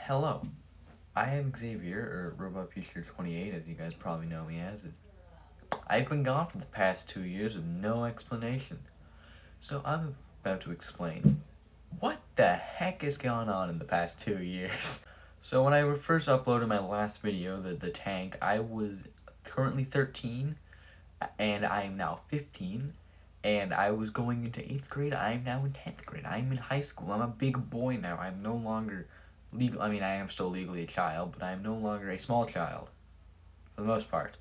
Hello, I am Xavier, or Robot Future 28, as you guys probably know me as. I've been gone for the past 2 years with no explanation. So I'm about to explain what the heck is going on in the past 2 years. So when I first uploaded my last video, the tank, I was currently 13, and I am now 15, and I was going into 8th grade. I am now in 10th grade. I'm in high school. I'm a big boy now. I'm no longer legal. I mean, I am still legally a child, but I am no longer a small child, for the most part.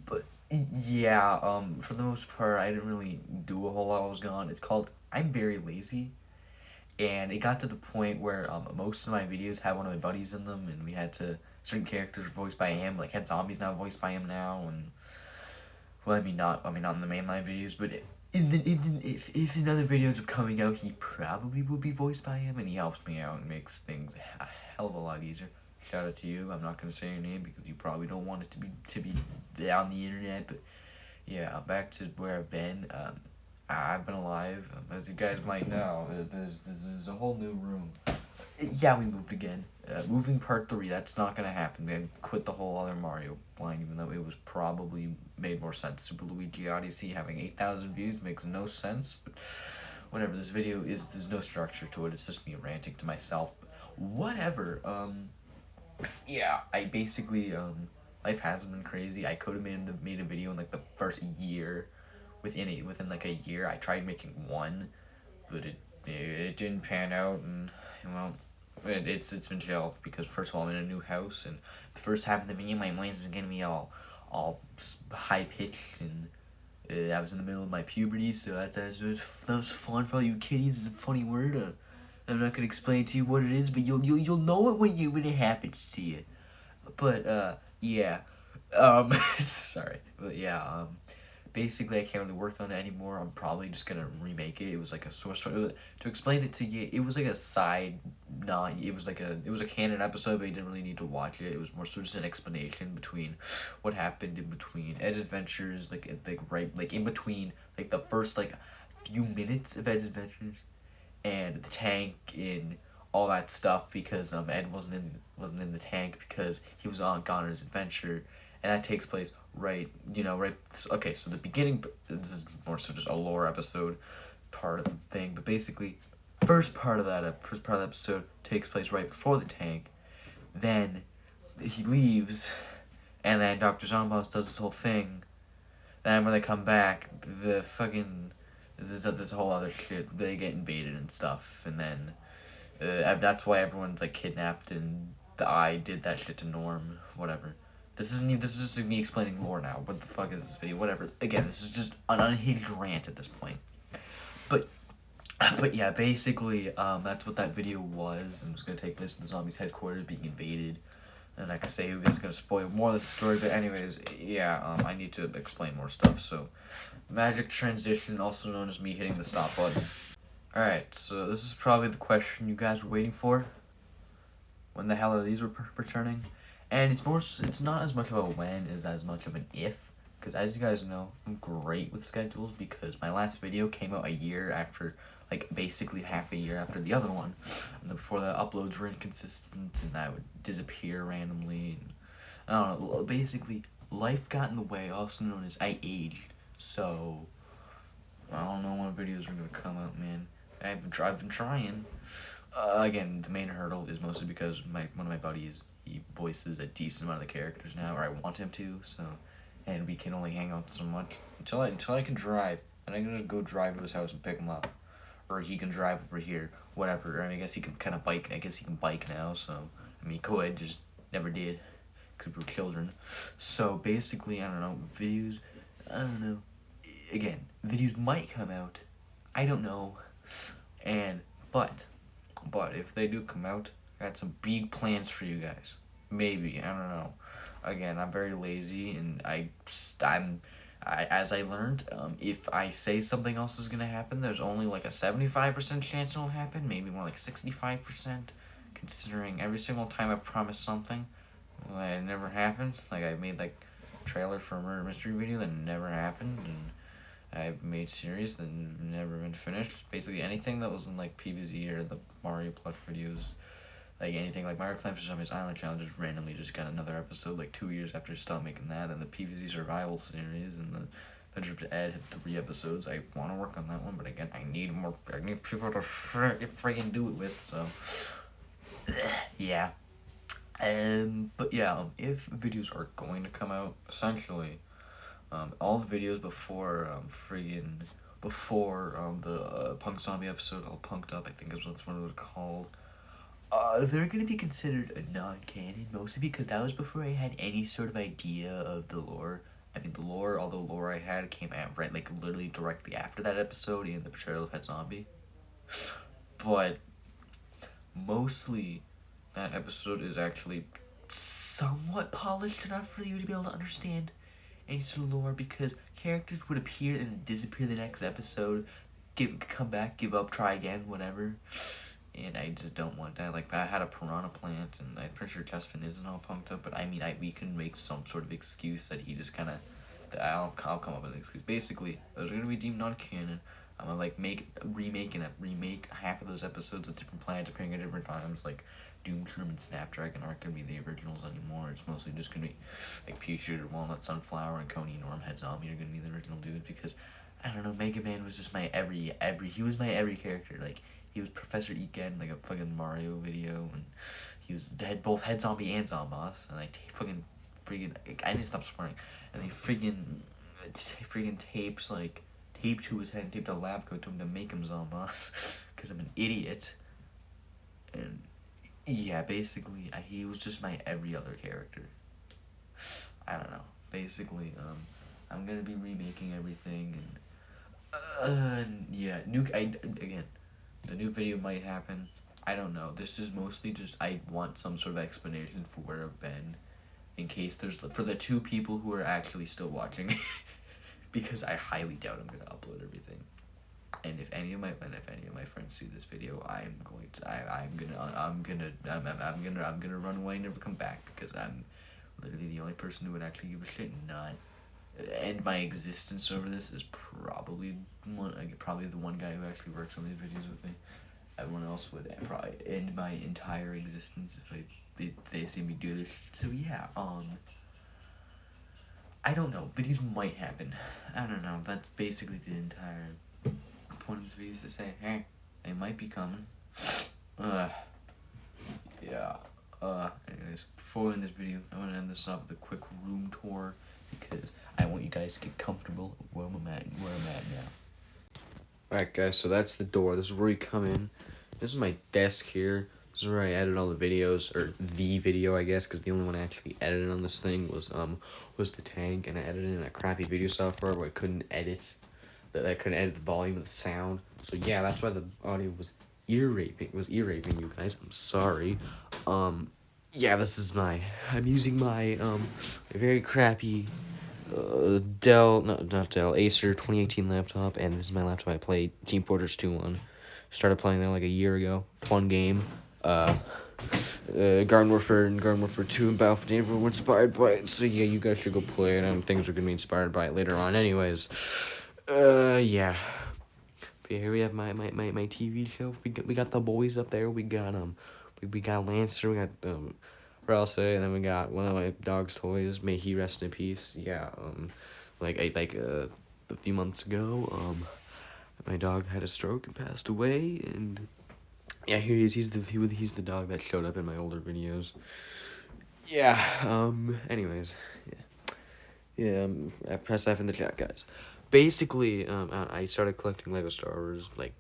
But yeah, for the most part, I didn't really do a whole lot while I was gone. It's called I'm very lazy, and it got to the point where most of my videos had one of my buddies in them, and we had to certain characters were voiced by him. Like had zombies now voiced by him now, and well, not in the mainline videos, but if another video ends up coming out, he probably will be voiced by him, and he helps me out and makes things a hell of a lot easier. Shout out to you. I'm not gonna say your name because you probably don't want it to be on the internet, but yeah, back to where I've been. I've been alive, as you guys might know. There's a whole new room. Yeah, we moved again. Moving part 3, that's not gonna happen. We quit the whole other Mario line, even though it was probably made more sense. Super Luigi Odyssey having 8,000 views makes no sense, but whatever. This video there's no structure to it. It's just me ranting to myself. Whatever. Yeah, I basically life hasn't been crazy. I could have made a video in like the first year, within like a year. I tried making one, but it didn't pan out, and well, it's been shelved because first of all I'm in a new house, and the first half of the video my voice is gonna be all high pitched, and I was in the middle of my puberty, so that was fun for all you kiddies. It's a funny word. I'm not gonna explain to you what it is, but you'll know it when it happens to you. But yeah, sorry, but yeah, basically I can't really work on it anymore. I'm probably just gonna remake it. It was like a source to explain it to you. It was like a side, not it was a canon episode, but you didn't really need to watch it. It was more so just an explanation between what happened in between Ed's adventures, like in between like the first like few minutes of Ed's adventures and the tank in all that stuff, because Ed wasn't in the tank because he was gone on his adventure, and that takes place right. Okay, so the beginning. This is more so just a lore episode part of the thing, but basically, first part of the episode takes place right before the tank. Then he leaves, and then Dr. Zomboss does this whole thing. Then when they come back, the fucking this whole other shit. They get invaded and stuff, and then that's why everyone's like kidnapped, and I did that shit to Norm. Whatever. This is just me explaining lore now. What the fuck is this video? Whatever. Again, this is just an unhinged rant at this point. But yeah, basically, that's what that video was. And it was gonna take place in the zombies' headquarters being invaded. And like I say, who is gonna spoil more of the story? But anyways, yeah, I need to explain more stuff. So, magic transition, also known as me hitting the stop button. All right, so this is probably the question you guys were waiting for. When the hell are these returning? And it's not as much of a when as much of an if, because as you guys know, I'm great with schedules because my last video came out a year after, like basically half a year after the other one, and before the uploads were inconsistent and I would disappear randomly. And I don't know. Basically, life got in the way, also known as I aged. So I don't know when videos are gonna come out, man. I've been trying. Again, the main hurdle is mostly because one of my buddies, he voices a decent amount of the characters now, or I want him to. So, and we can only hang out so much until I can drive, and I'm gonna go drive to his house and pick him up, or he can drive over here, whatever. I guess he can kind of bike. I guess he can bike now. So I mean, he could, just never did, because we were children. So basically, I don't know, videos. I don't know. Again, videos might come out. I don't know. And but if they do come out, I got some big plans for you guys. Maybe, I don't know. Again, I'm very lazy, and as I learned, if I say something else is gonna happen, there's only like a 75% chance it'll happen. Maybe more like 65%, considering every single time I've promised something, well, it never happened. Like I made like a trailer for a murder mystery video that never happened, and I've made series that never been finished. Basically anything that was in like PVZ or the Mario Pluck videos, like anything. Like Mario Plants vs Zombies Island Challenge just randomly just got another episode like 2 years after I stopped making that, and the PvZ Survival series and the Adventure of Ed had 3 episodes. I want to work on that one, but again, I need people to friggin' do it with. So yeah. But yeah, if videos are going to come out, essentially, all the videos before the Punk Zombie episode, All Punked Up, I think is what it was called. They're gonna be considered a non-canon, mostly because that was before I had any sort of idea of the lore. I mean, all the lore I had came out right, like literally directly after that episode in the portrayal of Pet Zombie. But mostly, that episode is actually somewhat polished enough for you to be able to understand any sort of lore, because characters would appear and disappear the next episode, come back, give up, try again, whatever. And I just don't want that. Like, I had a piranha plant, and I'm pretty sure Justin isn't all punked up, but I mean, we can make some sort of excuse that he just kind of, I'll come up with an excuse. Basically, those are going to be deemed non-canon. I'm going to, like, remake half of those episodes of different planets appearing at different times, like, Doomshroom and Snapdragon aren't going to be the originals anymore. It's mostly just going to be, like, Putrid, Walnut, Sunflower, and Coney, Norm, Head Zombie are going to be the original dudes, because, I don't know, Mega Man was just my he was my every character. Like, he was Professor Egan, like a fucking Mario video, and he was both Head Zombie and Zomboss, and I I need to stop swearing, and they freaking taped to his head and taped a lab coat to him to make him Zomboss, because I'm an idiot, and yeah, basically, he was just my every other character. I don't know, basically, I'm gonna be remaking everything, and yeah, the new video might happen. I don't know. This is mostly just I want some sort of explanation for where I've been, in case for the 2 people who are actually still watching, because I highly doubt I'm gonna upload everything. And if any of my friends see this video, I'm gonna run away and never come back, because I'm literally the only person who would actually give a shit and not end my existence over this. Is probably the one guy who actually works on these videos with me. Everyone else would probably end my entire existence if they see me do this. So yeah, I don't know. Videos might happen. I don't know. That's basically the entire point of this video, is to say, hey, they might be coming. Yeah. Anyways, before we end this video, I want to end this off with a quick room tour, because I want you guys to get comfortable where I'm at now. Alright guys, so that's the door. This is where you come in. This is my desk here. This is where I edit all the videos, or the video, I guess, because the only one I actually edited on this thing was the tank, and I edited it in a crappy video software where I couldn't edit I couldn't edit the volume of the sound. So yeah, that's why the audio was ear raping you guys. I'm sorry. Yeah, I'm using my very crappy Acer 2018 laptop, and this is my laptop I played Team Fortress 2 on. Started playing that like a year ago. Fun game. Garden Warfare and Garden Warfare 2 and Battlefield were inspired by it, so yeah, you guys should go play it, and things are gonna be inspired by it later on anyways. Yeah. But here we have my TV show. We got the boys up there. We got we got Lancer, we got Ralsei, and then we got one of my dog's toys. May he rest in peace. Yeah. A few months ago, my dog had a stroke and passed away, and yeah, here he is. He's the dog that showed up in my older videos. Yeah. Anyways, yeah. Press F in the chat, guys. Basically, I started collecting Lego Star Wars like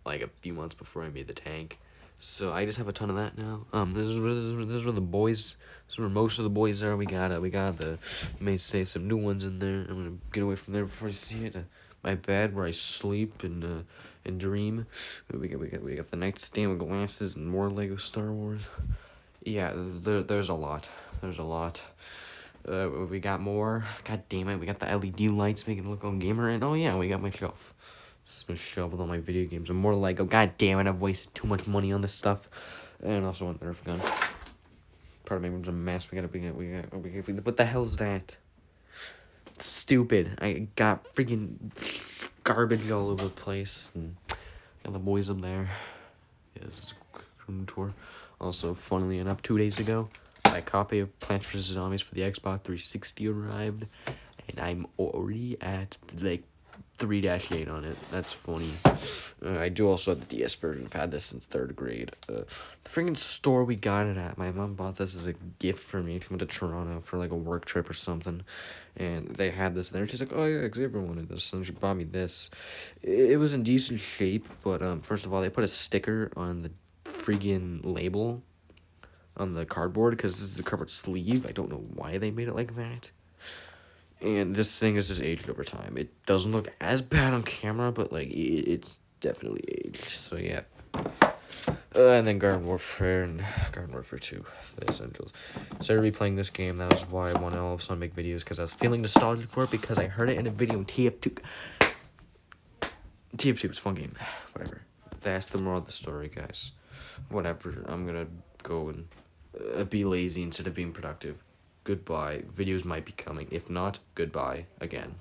a few months before I made the tank, so I just have a ton of that now. This is where the boys. This is where most of the boys are. We got the may say some new ones in there. I'm gonna get away from there before you see it. My bed where I sleep and dream. We got the nightstand with glasses and more Lego Star Wars. Yeah, there's a lot. We got more. God damn it, we got the LED lights making it look all gamer. And oh yeah, we got my shelf. This is my shelf with all my video games and more Lego. God damn it, I've wasted too much money on this stuff. And also one Nerf gun. Part of my room's a mess. We got. What the hell's that? Stupid. I got freaking garbage all over the place. And got the boys up there. Yeah, this is a room tour. Also, funnily enough, 2 days ago, my copy of Plants vs. Zombies for the Xbox 360 arrived, and I'm already at, like, 3-8 on it. That's funny. I do also have the DS version. I've had this since 3rd grade. The freaking store we got it at, my mom bought this as a gift for me. She went to Toronto for, like, a work trip or something, and they had this there. She's like, oh, yeah, Xavier wanted this, and she bought me this. It was in decent shape, but, first of all, they put a sticker on the freaking label on the cardboard, because this is a cardboard sleeve. I don't know why they made it like that. And this thing is just aged over time. It doesn't look as bad on camera, but, like, it's definitely aged. So, yeah. And then Garden Warfare and Garden Warfare 2, the Essentials. Started replaying this game. That was why I wanted all of a sudden make videos, because I was feeling nostalgic for it, because I heard it in a video in TF2. TF2 is a fun game. Whatever. That's the moral of the story, guys. Whatever. I'm gonna go and be lazy instead of being productive. Goodbye. Videos might be coming. If not, goodbye again.